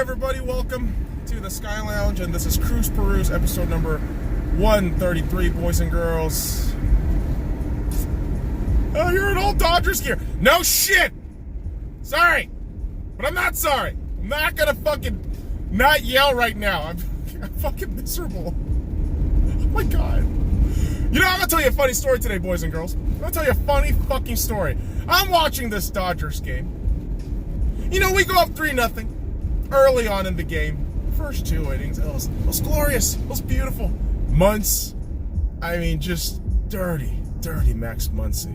everybody, welcome to the SkyLounge, and this is Cruise Peruse, episode number 133, boys and girls. Oh, you're in old Dodgers gear. No shit! Sorry, but I'm not sorry. I'm not gonna fucking not yell right now. I'm fucking miserable. Oh my god. You know, I'm gonna tell you a funny story today, boys and girls. I'm gonna tell you a funny fucking story. I'm watching this Dodgers game. You know, we go up 3-0 early on in the game. First 2 innings. It was glorious. It was beautiful. Muncy. I mean, just dirty Max Muncy.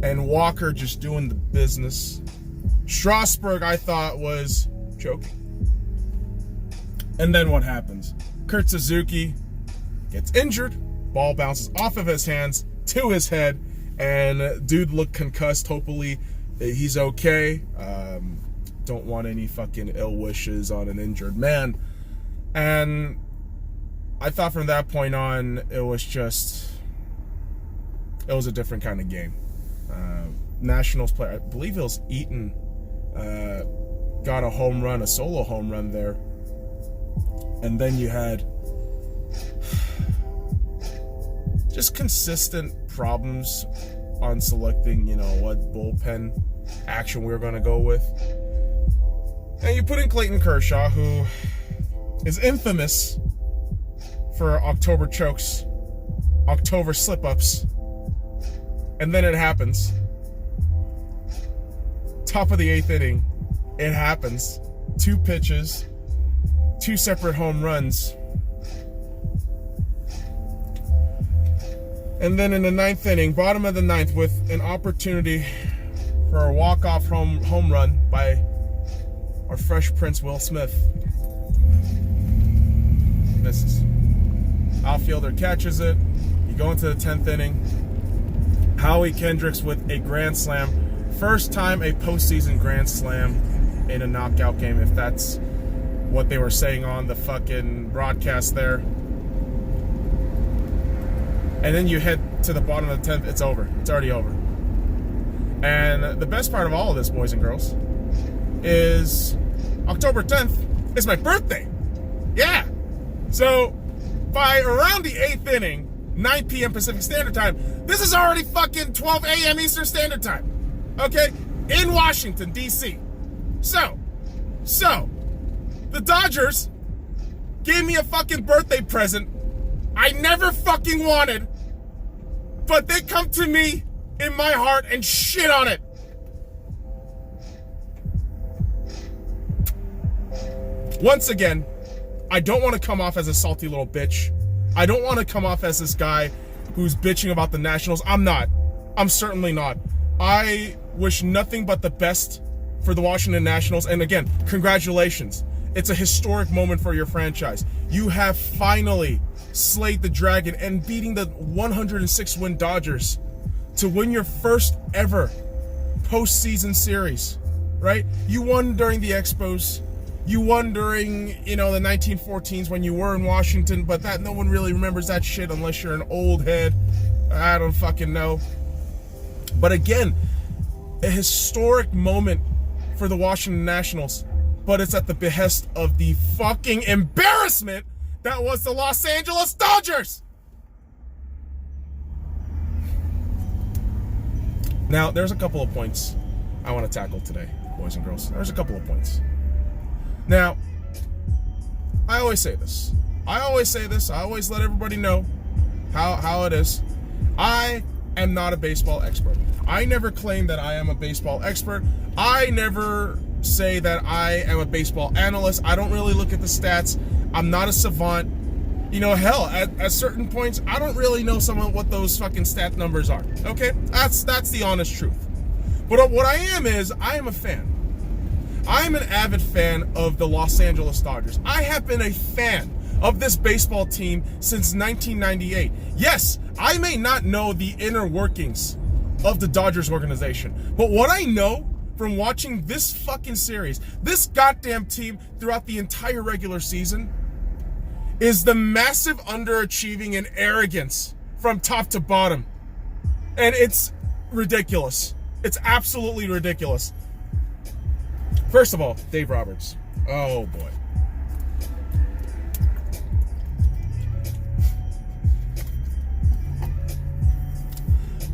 And Walker just doing the business. Strasburg, I thought, was choking. And then what happens? Kurt Suzuki gets injured. Ball bounces off of his hands to his head. And dude looked concussed. Hopefully he's okay. Don't want any fucking ill wishes on an injured man. And I thought from that point on, it was a different kind of game. Nationals player, I believe it was Eaton, got a home run, a solo home run there. And then you had just consistent problems on selecting, what bullpen action we were going to go with. And you put in Clayton Kershaw, who is infamous for October chokes, October slip-ups. And then it happens. Top of the 8th inning, it happens. 2 pitches, 2 separate home runs. And then in the 9th inning, bottom of the 9th, with an opportunity for a walk-off home run by our Fresh Prince Will Smith. Misses. Outfielder catches it. You go into the 10th inning. Howie Kendricks with a grand slam. First time a postseason grand slam in a knockout game, if that's what they were saying on the fucking broadcast there. And then you head to the bottom of the 10th, it's over. It's already over. And the best part of all of this, boys and girls, is October 10th is my birthday. Yeah. So by around the 8th inning, 9 p.m. Pacific Standard Time, this is already fucking 12 a.m. Eastern Standard Time. Okay? In Washington, D.C. So, the Dodgers gave me a fucking birthday present I never fucking wanted, but they come to me in my heart and shit on it. Once again, I don't want to come off as a salty little bitch. I don't want to come off as this guy who's bitching about the Nationals. I'm not. I'm certainly not. I wish nothing but the best for the Washington Nationals. And again, congratulations. It's a historic moment for your franchise. You have finally slayed the dragon and beating the 106-win Dodgers to win your first ever postseason series, right? You won during the Expos. You won during, the 1914s when you were in Washington, but that no one really remembers that shit unless you're an old head. I don't fucking know. But again, a historic moment for the Washington Nationals, but it's at the behest of the fucking embarrassment that was the Los Angeles Dodgers. Now, there's a couple of points I want to tackle today, boys and girls. There's a couple of points. Now, I always say this. I always let everybody know how it is. I am not a baseball expert. I never claim that I am a baseball expert. I never say that I am a baseball analyst. I don't really look at the stats. I'm not a savant. Hell, at certain points, I don't really know what those fucking stat numbers are. Okay? That's the honest truth. But what I am a fan. I'm an avid fan of the Los Angeles Dodgers. I have been a fan of this baseball team since 1998. Yes, I may not know the inner workings of the Dodgers organization, but what I know from watching this fucking series, this goddamn team throughout the entire regular season, is the massive underachieving and arrogance from top to bottom. And it's ridiculous. It's absolutely ridiculous. First of all, Dave Roberts. Oh, boy.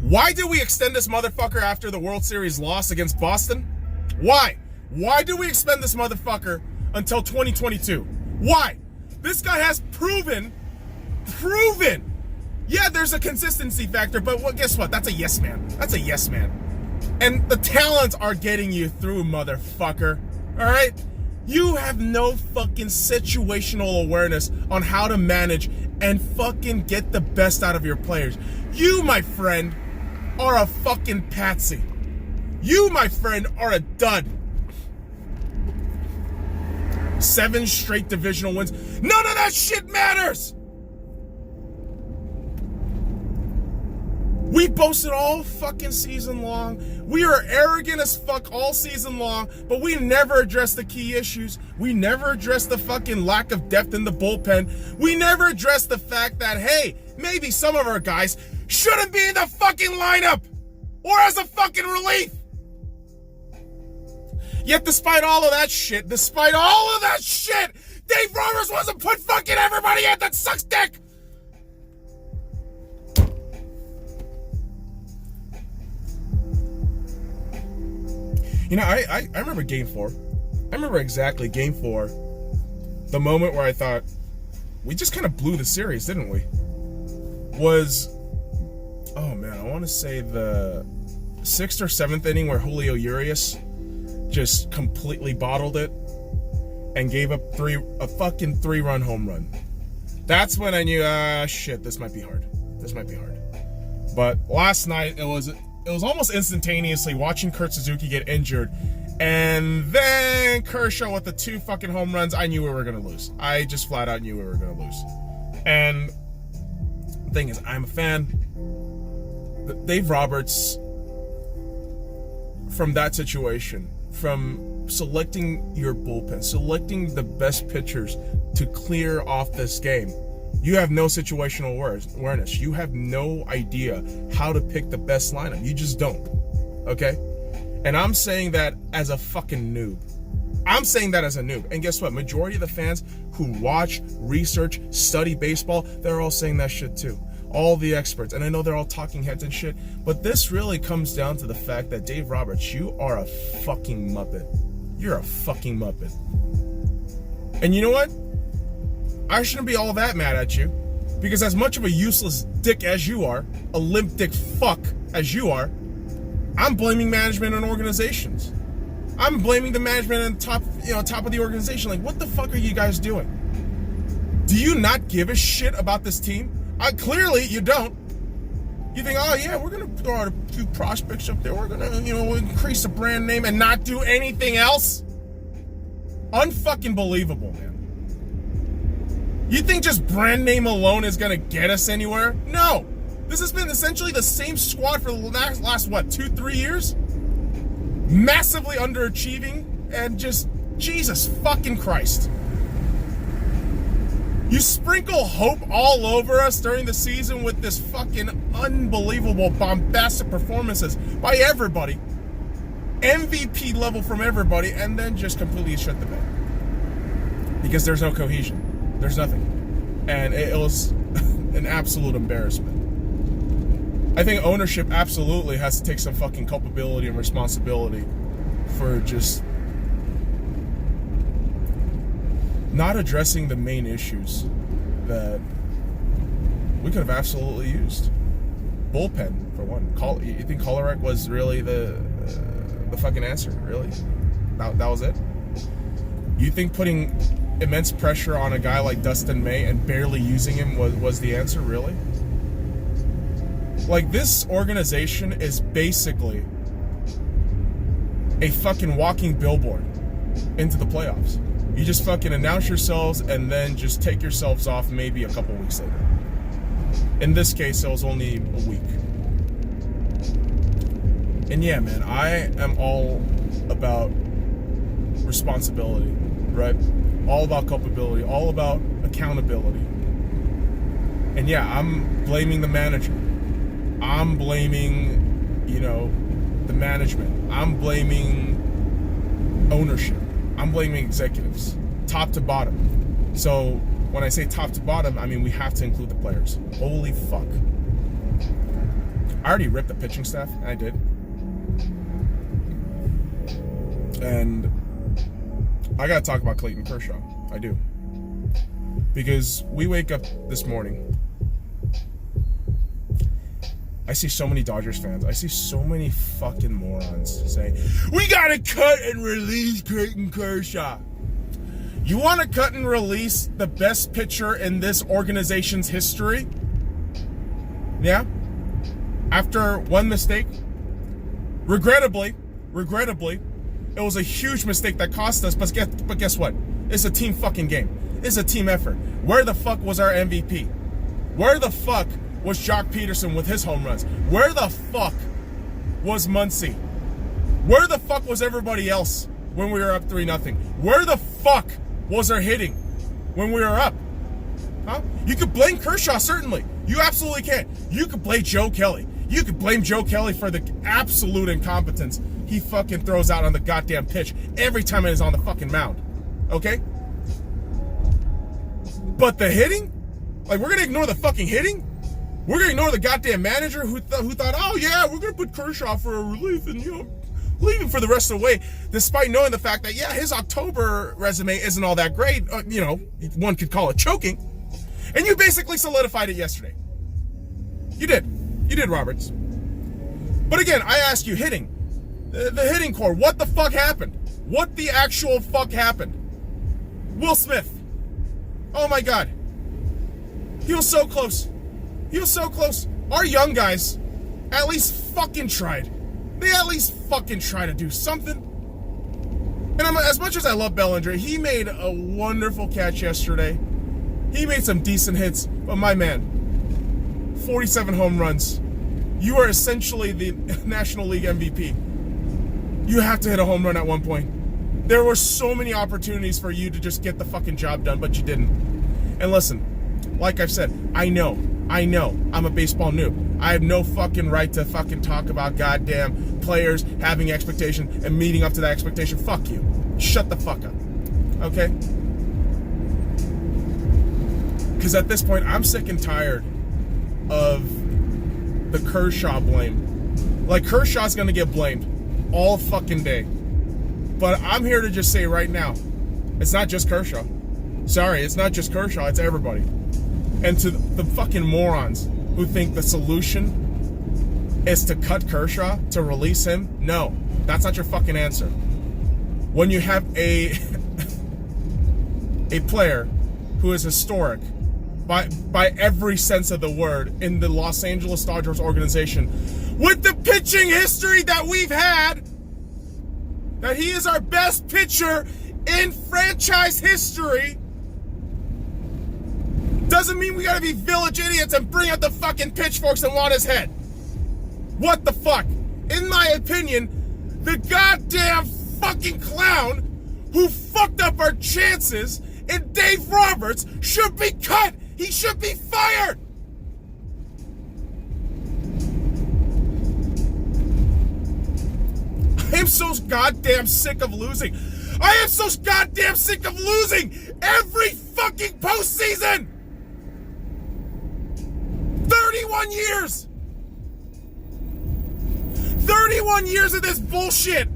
Why did we extend this motherfucker after the World Series loss against Boston? Why? Why do we extend this motherfucker until 2022? Why? This guy has proven. Yeah, there's a consistency factor, but guess what? That's a yes man. That's a yes man. And the talents are getting you through, motherfucker. All right? You have no fucking situational awareness on how to manage and fucking get the best out of your players. You, my friend, are a fucking patsy. You, my friend, are a dud. 7 straight divisional wins. None of that shit matters. We boasted all fucking season long. We are arrogant as fuck all season long, but we never addressed the key issues. We never addressed the fucking lack of depth in the bullpen. We never addressed the fact that, hey, maybe some of our guys shouldn't be in the fucking lineup or as a fucking relief. Yet despite all of that shit, Dave Roberts wants to put fucking everybody in. That sucks dick. You know, I remember Game 4. I remember exactly Game 4. The moment where I thought, we just kind of blew the series, didn't we? Was, oh man, I want to say the 6th or 7th inning where Julio Urias just completely bottled it and gave up a fucking 3-run home run. That's when I knew, shit, this might be hard. This might be hard. But last night, it was almost instantaneously watching Kurt Suzuki get injured, and then Kershaw with the 2 fucking home runs. I knew we were going to lose. I just flat out knew we were going to lose. And the thing is, I'm a fan. Dave Roberts, from that situation, from selecting your bullpen, selecting the best pitchers to clear off this game, you have no situational awareness. You have no idea how to pick the best lineup. You just don't. Okay? And I'm saying that as a fucking noob. I'm saying that as a noob. And guess what? Majority of the fans who watch, research, study baseball, they're all saying that shit too. All the experts. And I know they're all talking heads and shit. But this really comes down to the fact that Dave Roberts, you are a fucking Muppet. You're a fucking Muppet. And you know what? I shouldn't be all that mad at you, because as much of a useless dick as you are, a limp dick fuck as you are, I'm blaming management and organizations. I'm blaming the management and top of the organization. Like, what the fuck are you guys doing? Do you not give a shit about this team? Clearly you don't. You think, oh yeah, we're gonna throw out a few prospects up there. We're gonna, increase the brand name and not do anything else. Unfucking believable, man. You think just brand name alone is gonna get us anywhere? No. This has been essentially the same squad for the last 2-3 years? Massively underachieving and just, Jesus fucking Christ. You sprinkle hope all over us during the season with this fucking unbelievable bombastic performances by everybody. MVP level from everybody, and then just completely shut the bed. Because there's no cohesion. There's nothing. And it was an absolute embarrassment. I think ownership absolutely has to take some fucking culpability and responsibility for just not addressing the main issues that we could have absolutely used. Bullpen, for one. You think Kolarek was really the fucking answer? Really? That was it? You think putting immense pressure on a guy like Dustin May and barely using him was the answer? Really? Like, this organization is basically a fucking walking billboard into the playoffs. You just fucking announce yourselves and then just take yourselves off maybe a couple weeks later. In this case, it was only a week. And yeah, man, I am all about responsibility, right? All about culpability, all about accountability. And yeah, I'm blaming the manager. I'm blaming, the management. I'm blaming ownership. I'm blaming executives, top to bottom. So when I say top to bottom, I mean we have to include the players. Holy fuck. I already ripped the pitching staff, and I did. And I gotta talk about Clayton Kershaw. I do. Because we wake up this morning, I see so many Dodgers fans. I see so many fucking morons saying, we gotta cut and release Clayton Kershaw. You wanna cut and release the best pitcher in this organization's history? Yeah? After one mistake? Regrettably, it was a huge mistake that cost us, but guess what? It's a team fucking game. It's a team effort. Where the fuck was our MVP? Where the fuck was Jock Peterson with his home runs? Where the fuck was Muncy? Where the fuck was everybody else when we were up 3-0? Where the fuck was our hitting when we were up? Huh? You could blame Kershaw, certainly. You absolutely can. You could blame Joe Kelly. You could blame Joe Kelly for the absolute incompetence he fucking throws out on the goddamn pitch every time it is on the fucking mound. Okay? But the hitting? Like, we're gonna ignore the fucking hitting? We're gonna ignore the goddamn manager who thought, oh yeah, we're gonna put Kershaw for a relief and, leave him for the rest of the way, despite knowing the fact that, yeah, his October resume isn't all that great. One could call it choking. And you basically solidified it yesterday. You did, Roberts. But again, I ask you, hitting. The hitting core, what the fuck happened? What the actual fuck happened? Will Smith. Oh my God. He was so close. He was so close. Our young guys at least fucking tried. They at least fucking try to do something. And as much as I love Bellinger, he made a wonderful catch yesterday. He made some decent hits. But my man, 47 home runs. You are essentially the National League MVP. You have to hit a home run at one point. There were so many opportunities for you to just get the fucking job done, but you didn't. And listen, like I've said, I know, I'm a baseball noob. I have no fucking right to fucking talk about goddamn players having expectation and meeting up to that expectation. Fuck you. Shut the fuck up. Okay? Because at this point, I'm sick and tired of the Kershaw blame. Like, Kershaw's gonna get blamed all fucking day. But I'm here to just say right now, it's not just Kershaw. Sorry, it's not just Kershaw, it's everybody. And to the fucking morons who think the solution is to cut Kershaw, to release him, no, that's not your fucking answer. When you have a player who is historic by every sense of the word in the Los Angeles Dodgers organization, with the pitching history that we've had, that he is our best pitcher in franchise history, doesn't mean we gotta be village idiots and bring out the fucking pitchforks and want his head. What the fuck? In my opinion, the goddamn fucking clown who fucked up our chances in Dave Roberts should be cut. He should be fired. I am so goddamn sick of losing. I am so goddamn sick of losing every fucking postseason. 31 years. 31 years of this bullshit.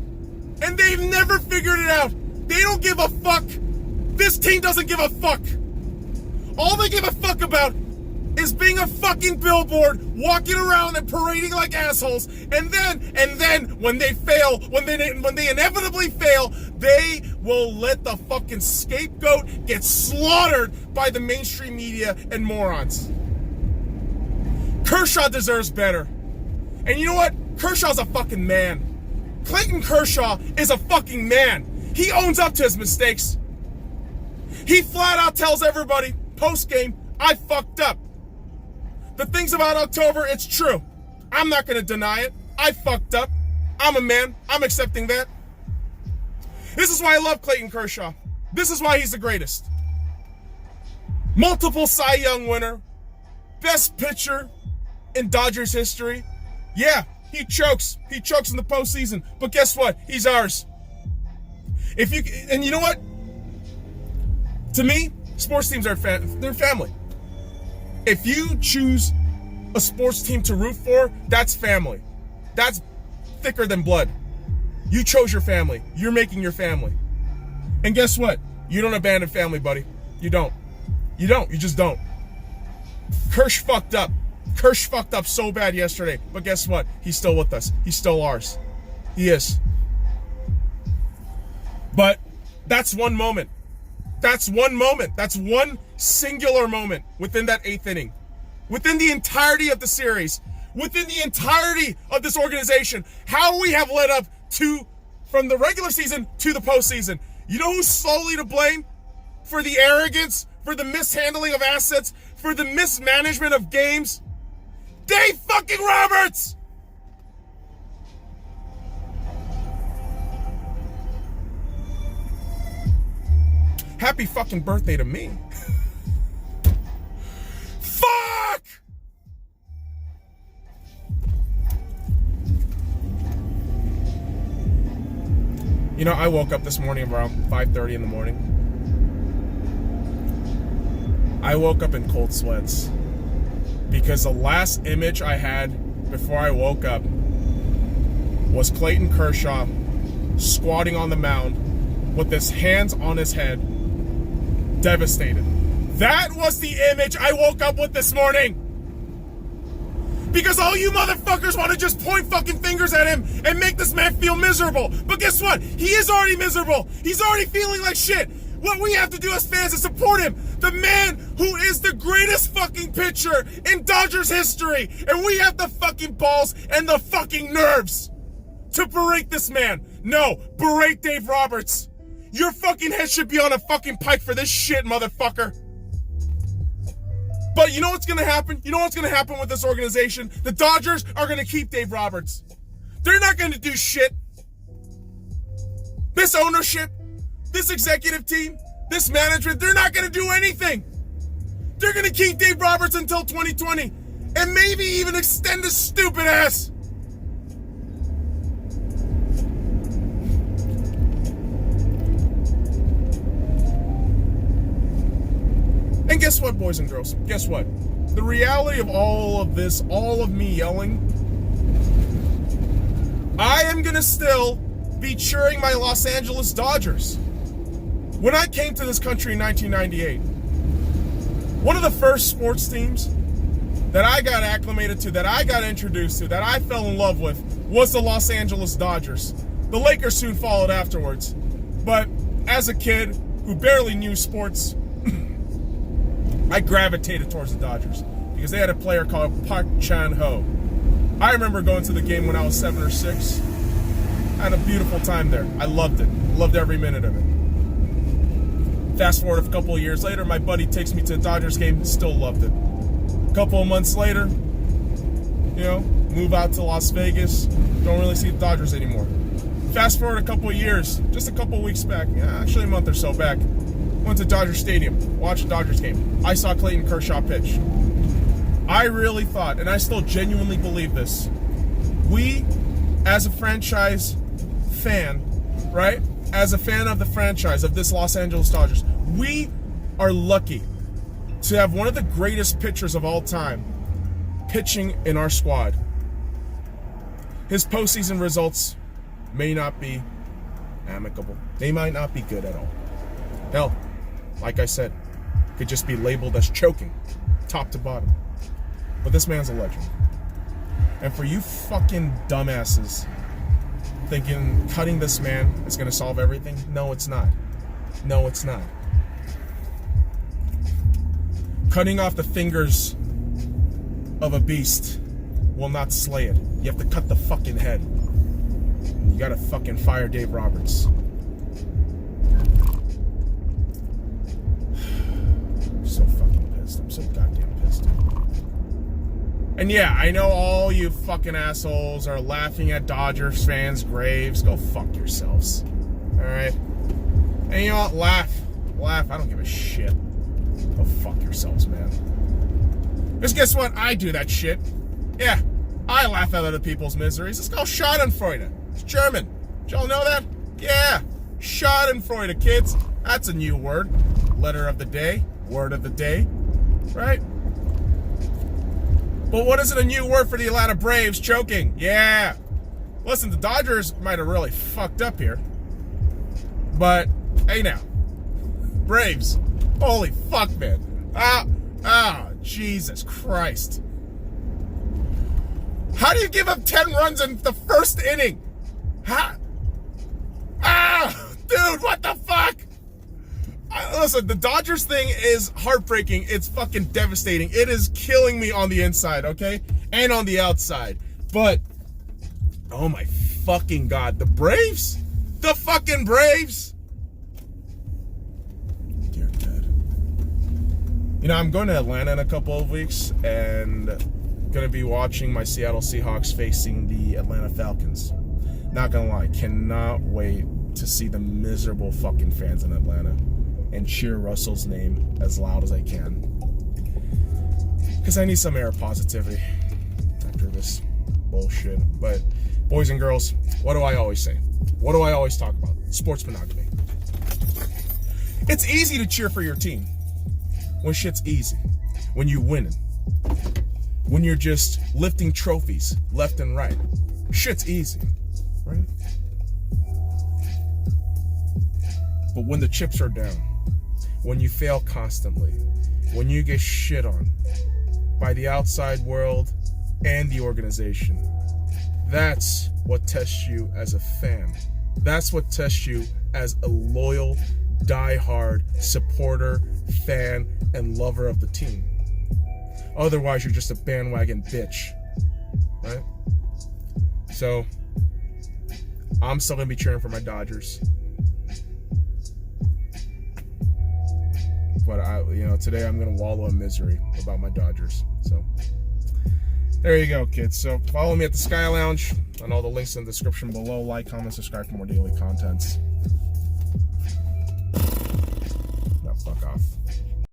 And they've never figured it out. They don't give a fuck. This team doesn't give a fuck. All they give a fuck about is being a fucking billboard, walking around and parading like assholes, and then when they fail, when they inevitably fail, they will let the fucking scapegoat get slaughtered by the mainstream media and morons. Kershaw deserves better. And you know what? Kershaw's a fucking man. Clayton Kershaw is a fucking man. He owns up to his mistakes. He flat out tells everybody, post-game, I fucked up. The things about October, it's true. I'm not going to deny it. I fucked up. I'm a man. I'm accepting that. This is why I love Clayton Kershaw. This is why he's the greatest. Multiple Cy Young winner. Best pitcher in Dodgers history. Yeah, he chokes. He chokes in the postseason. But guess what? He's ours. And you know what? To me, sports teams are they're family. If you choose a sports team to root for, that's family. That's thicker than blood. You chose your family. You're making your family. And guess what? You don't abandon family, buddy. You don't. You don't. You just don't. Kersh fucked up. Kersh fucked up so bad yesterday. But guess what? He's still with us. He's still ours. He is. But that's one moment. That's one moment. That's one singular moment within that 8th inning. Within the entirety of the series. Within the entirety of this organization. How we have led up from the regular season to the postseason. You know who's solely to blame for the arrogance, for the mishandling of assets, for the mismanagement of games? Dave fucking Roberts! Happy fucking birthday to me. Fuck! You know, I woke up this morning around 5:30 in the morning. I woke up in cold sweats because the last image I had before I woke up was Clayton Kershaw squatting on the mound with his hands on his head, devastated. That was the image I woke up with this morning. Because all you motherfuckers want to just point fucking fingers at him and make this man feel miserable. But guess what? He is already miserable. He's already feeling like shit. What we have to do as fans is support him. The man who is the greatest fucking pitcher in Dodgers history. And we have the fucking balls and the fucking nerves to berate this man. No, berate Dave Roberts. Your fucking head should be on a fucking pike for this shit, motherfucker. But you know what's going to happen? You know what's going to happen with this organization? The Dodgers are going to keep Dave Roberts. They're not going to do shit. This ownership, this executive team, this management, they're not going to do anything. They're going to keep Dave Roberts until 2020 and maybe even extend his stupid ass. And guess what, boys and girls? Guess what? The reality of all of this, all of me yelling, I am going to still be cheering my Los Angeles Dodgers. When I came to this country in 1998, one of the first sports teams that I got acclimated to, that I got introduced to, that I fell in love with, was the Los Angeles Dodgers. The Lakers soon followed afterwards. But as a kid who barely knew sports, I gravitated towards the Dodgers because they had a player called Park Chan-ho. I remember going to the game when I was 7 or 6. I had a beautiful time there. I loved it. Loved every minute of it. Fast forward a couple of years later, my buddy takes me to a Dodgers game, still loved it. A couple of months later, move out to Las Vegas, don't really see the Dodgers anymore. Fast forward a couple of years, just a couple of weeks back, actually a month or so back, went to Dodger Stadium, watched a Dodgers game. I saw Clayton Kershaw pitch. I really thought, and I still genuinely believe this, we, as a franchise fan, right? As a fan of the franchise, of this Los Angeles Dodgers, we are lucky to have one of the greatest pitchers of all time pitching in our squad. His postseason results may not be amicable. They might not be good at all. Hell, like I said, could just be labeled as choking, top to bottom. But this man's a legend. And for you fucking dumbasses thinking cutting this man is going to solve everything, no, it's not. No, it's not. Cutting off the fingers of a beast will not slay it. You have to cut the fucking head. You gotta fucking fire Dave Roberts. I'm so fucking pissed. I'm so goddamn pissed. And yeah, I know all you fucking assholes are laughing at Dodgers fans' graves. Go fuck yourselves. Alright? And you know what? Laugh. Laugh. I don't give a shit. Go fuck yourselves, man. Because guess what? I do that shit. Yeah. I laugh at other people's miseries. It's called Schadenfreude. It's German. Did y'all know that? Yeah. Schadenfreude, kids. That's a new word. Letter of the day. Word of the day. Right? But what isn't a new word for the Atlanta Braves? Choking. Yeah. Listen, the Dodgers might have really fucked up here. But, hey now. Braves. Holy fuck, man. Jesus Christ. How do you give up 10 runs in the first inning? Dude, what the fuck? Listen, the Dodgers thing is heartbreaking. It's fucking devastating. It is killing me on the inside, okay? And on the outside. But, oh my fucking God. The Braves? The fucking Braves? Dear God. You know, I'm going to Atlanta in a couple of weeks and going to be watching my Seattle Seahawks facing the Atlanta Falcons. Not gonna lie, cannot wait to see the miserable fucking fans in Atlanta and cheer Russell's name as loud as I can. Because I need some air of positivity after this bullshit. But, boys and girls, what do I always say? What do I always talk about? Sports monogamy. It's easy to cheer for your team when shit's easy. When you're winning. When you're just lifting trophies left and right. Shit's easy. Right? But when the chips are down, when you fail constantly, when you get shit on by the outside world and the organization, that's what tests you as a fan. That's what tests you as a loyal, diehard supporter, fan, and lover of the team. Otherwise, you're just a bandwagon bitch. Right? So, I'm still going to be cheering for my Dodgers. But, today I'm going to wallow in misery about my Dodgers. So, there you go, kids. So, follow me at the Sky Lounge on all the links in the description below. Like, comment, subscribe for more daily contents. Now, fuck off.